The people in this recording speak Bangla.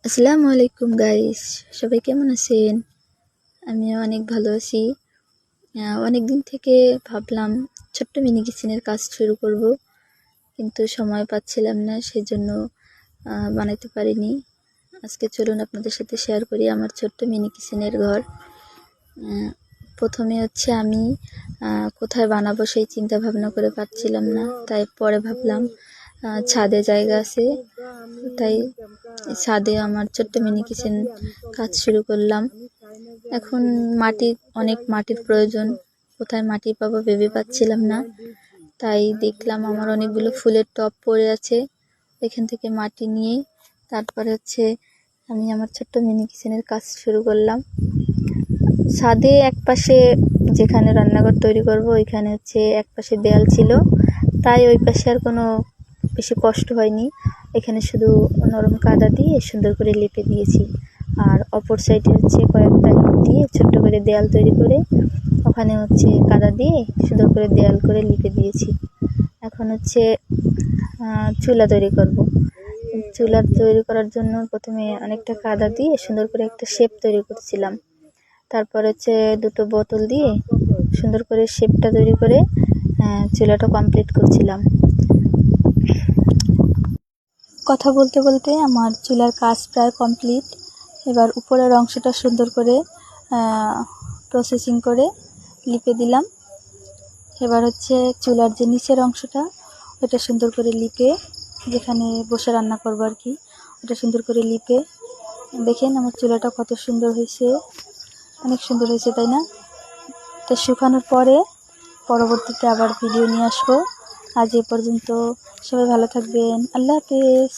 আসসালামু আলাইকুম গাইস, সবাই কেমন আছেন? আমিও অনেক ভালো আছি। অনেক দিন থেকে ভাবলাম ছোট্ট মিনি কিচেনের কাজ শুরু করব, কিন্তু সময় পাচ্ছিলাম না, সেজন্য বানাতে পারিনি। আজকে চলুন আপনাদের সাথে শেয়ার করি আমার ছোট্ট মিনি কিচেনের ঘর। প্রথমে হচ্ছে আমি কোথায় বানাবো সেই চিন্তা ভাবনা করে পাচ্ছিলাম না, তাই পরে ভাবলাম ছাদে জায়গা আছে, তাই ছাদে আমার ছোট্ট মিনি কিচেন কাজ শুরু করলাম। এখন অনেক মাটির প্রয়োজন, কোথায় মাটি পাবো ভেবে পাচ্ছিলাম না, তাই দেখলাম আমার অনেকগুলো ফুলের টব পড়ে আছে, এখান থেকে মাটি নিয়ে তারপরে হচ্ছে আমি আমার ছোট্ট মিনি কিচেনের কাজ শুরু করলাম। ছাদে একপাশে যেখানে রান্নাঘর তৈরি করব ওইখানে হচ্ছে একপাশে দেয়াল ছিল, তাই ওই পাশে আর কোনো বেশি কষ্ট হয়নি। এখানে শুধু নরম কাদা দিয়ে সুন্দর করে লেপে দিয়েছি, আর অপর সাইডে হচ্ছে কয়েকটা ইট দিয়ে ছোট্ট করে দেয়াল তৈরি করে ওখানে হচ্ছে কাদা দিয়ে সুন্দর করে দেয়াল করে লিপে দিয়েছি। এখন হচ্ছে চুলা তৈরি করব। চুলা তৈরি করার জন্য প্রথমে অনেকটা কাদা দিয়ে সুন্দর করে একটা শেপ তৈরি করছিলাম, তারপর হচ্ছে দুটো বোতল দিয়ে সুন্দর করে শেপটা তৈরি করে চুলাটা কমপ্লিট করছিলাম। কথা বলতে বলতে আমার চুলার কাজ প্রায় কমপ্লিট। এবার উপরের অংশটা সুন্দর করে প্রসেসিং করে লিপে দিলাম। এবার হচ্ছে চুলার যে নিচের অংশটা ওটা সুন্দর করে লিপে, যেখানে বসে রান্না করবো আর কি, ওটা সুন্দর করে লিপে, দেখেন আমার চুলাটা কত সুন্দর হয়েছে, অনেক সুন্দর হয়েছে তাই না? এটা শুকানোর পরে পরবর্তীতে আবার ভিডিও নিয়ে আসবো। আজ এ পর্যন্ত, সবাই ভালো থাকবেন, আল্লাহ হাফেজ।